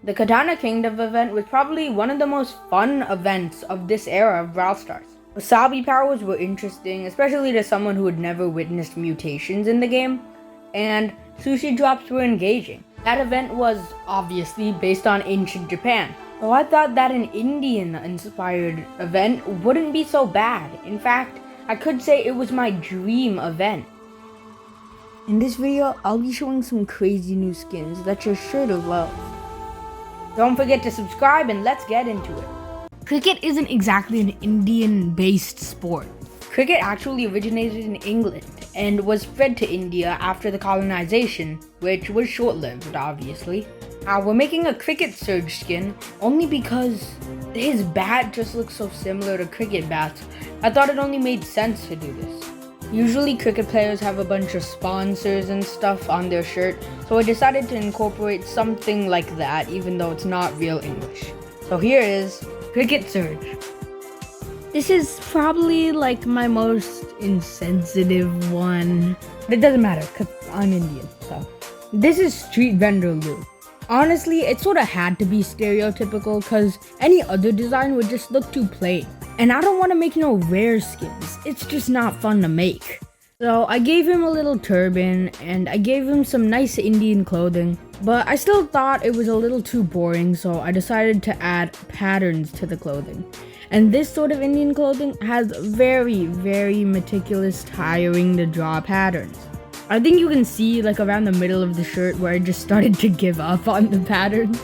The Katana Kingdom event was probably one of the most fun events of this era of Brawl Stars. Wasabi powers were interesting, especially to someone who had never witnessed mutations in the game, and sushi drops were engaging. That event was obviously based on ancient Japan, so I thought that an Indian-inspired event wouldn't be so bad. In fact, I could say it was my dream event. In this video, I'll be showing some crazy new skins that you're sure to love. Don't forget to subscribe and let's get into it. Cricket isn't exactly an Indian-based sport. Cricket actually originated in England and was spread to India after the colonization, which was short-lived, obviously. We're making a Cricket Surge skin only because his bat just looks so similar to cricket bats. I thought it only made sense to do this. Usually cricket players have a bunch of sponsors and stuff on their shirt, so I decided to incorporate something like that even though it's not real English. So here is Cricket Surge. This is probably like my most insensitive one. But it doesn't matter because I'm Indian, so. This is Street Vendor Lou. Honestly, it sort of had to be stereotypical because any other design would just look too plain. And I don't want to make no rare skins, it's just not fun to make. So I gave him a little turban and I gave him some nice Indian clothing, but I still thought it was a little too boring, so I decided to add patterns to the clothing. And this sort of Indian clothing has very, very meticulous tiring to draw patterns. I think you can see like around the middle of the shirt where I just started to give up on the patterns.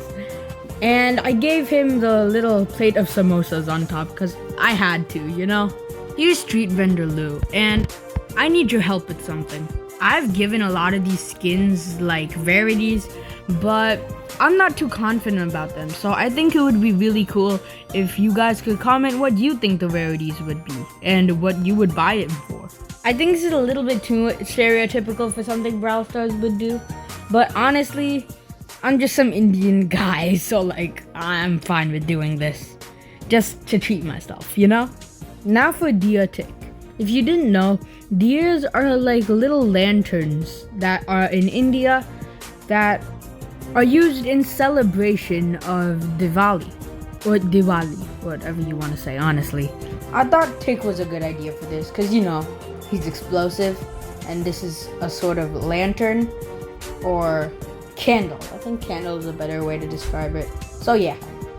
And I gave him the little plate of samosas on top because I had to, you know? Here's Street Vendor Lou, and I need your help with something. I've given a lot of these skins like rarities, but I'm not too confident about them, so I think it would be really cool if you guys could comment what you think the rarities would be and what you would buy it for. I think this is a little bit too stereotypical for something Brawl Stars would do, but honestly, I'm just some Indian guy, so like, I'm fine with doing this. Just to treat myself, you know? Now for Deer Tick. If you didn't know, deers are like little lanterns that are in India that are used in celebration of Diwali. Or Diwali, whatever you want to say, honestly. I thought Tick was a good idea for this, because you know, he's explosive, and this is a sort of lantern, or candle. I think candle is a better way to describe it. So yeah,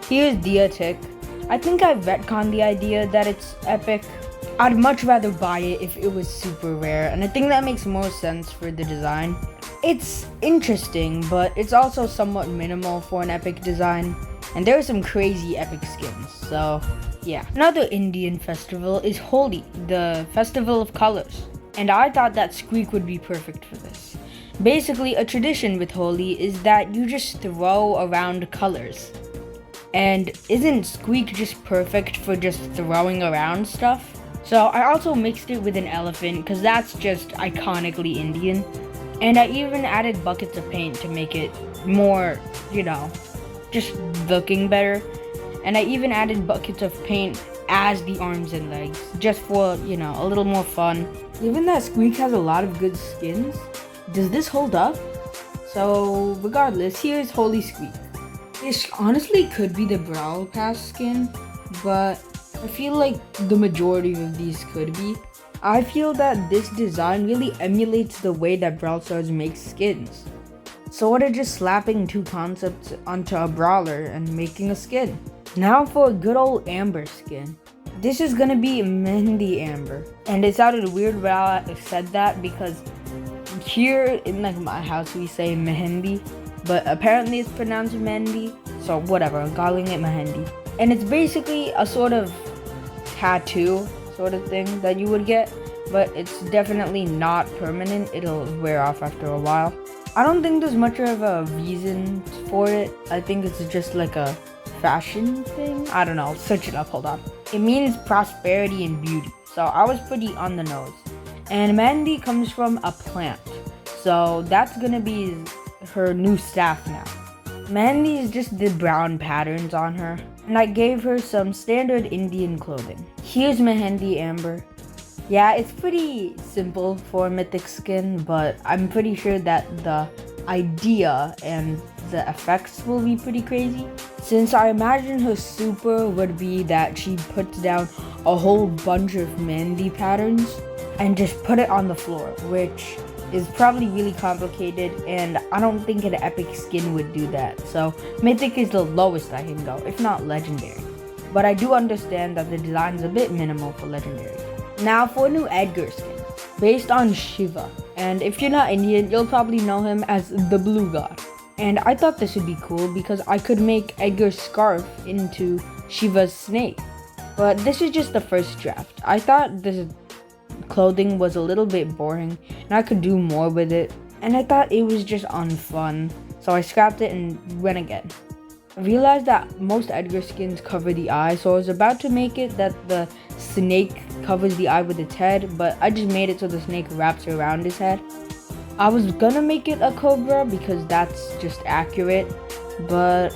here's Dia Tick. I think I've retconned the idea that it's epic. I'd much rather buy it if it was super rare, and I think that makes more sense for the design. It's interesting, but it's also somewhat minimal for an epic design, and there are some crazy epic skins, so yeah. Another Indian festival is Holi, the festival of colors, and I thought that Squeak would be perfect for this. Basically, a tradition with Holi is that you just throw around colors. And isn't Squeak just perfect for just throwing around stuff? So I also mixed it with an elephant because that's just iconically Indian. And I even added buckets of paint to make it more, you know, just looking better. And I even added buckets of paint as the arms and legs, just for, you know, a little more fun. Given that Squeak has a lot of good skins, does this hold up? So regardless, here's Holy Squeak. This honestly could be the Brawl Pass skin, but I feel like the majority of these could be. I feel that this design really emulates the way that Brawl Stars makes skins. Sort of just slapping two concepts onto a brawler and making a skin. Now for a good old Amber skin. This is gonna be Mehendi Amber. And it sounded weird when I said that because here in like my house we say Mehendi, but apparently it's pronounced Mehendi, so whatever, I'm calling it Mehendi. And it's basically a sort of tattoo sort of thing that you would get, but it's definitely not permanent. It'll wear off after a while. I don't think there's much of a reason for it. I think it's just like a fashion thing. I don't know, search it up, hold on. It means prosperity and beauty, so I was pretty on the nose. And Mehendi comes from a plant, so that's gonna be her new staff now. Mehendi is just the brown patterns on her, and I gave her some standard Indian clothing. Here's Mehendi Amber. Yeah, it's pretty simple for a mythic skin, but I'm pretty sure that the idea and the effects will be pretty crazy. Since I imagine her super would be that she puts down a whole bunch of Mandy patterns and just put it on the floor, which is probably really complicated, and I don't think an epic skin would do that. So Mythic is the lowest I can go, if not Legendary. But I do understand that the design is a bit minimal for Legendary. Now for a new Edgar skin, based on Shiva. And if you're not Indian, you'll probably know him as the Blue God. And I thought this would be cool because I could make Edgar's scarf into Shiva's snake. But this is just the first draft. I thought this clothing was a little bit boring and I could do more with it, and I thought it was just unfun, so I scrapped it and went again. I realized that most Edgar skins cover the eye, so I was about to make it that the snake covers the eye with its head, but I just made it so the snake wraps around his head. I was gonna make it a cobra because that's just accurate, but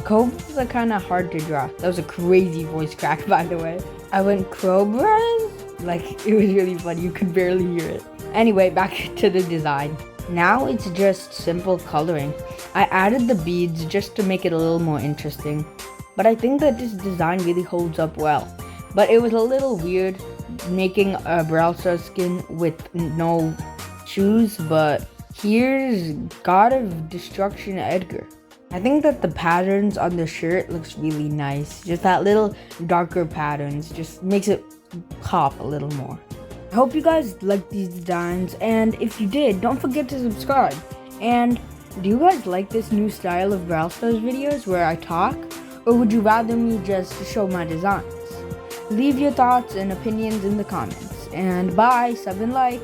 cobras are kind of hard to draw. That was a crazy voice crack, by the way. I went cobras? Like, it was really funny, you could barely hear it. Anyway, back to the design. Now it's just simple coloring. I added the beads just to make it a little more interesting, but I think that this design really holds up well. But it was a little weird making a Brawl Stars skin with no shoes, but here's God of Destruction Edgar. I think that the patterns on the shirt looks really nice. Just that little darker patterns just makes it pop a little more. I hope you guys liked these designs, and if you did, don't forget to subscribe. And do you guys like this new style of Brawl Stars videos where I talk, or would you rather me just show my designs? Leave your thoughts and opinions in the comments, and bye, sub and like.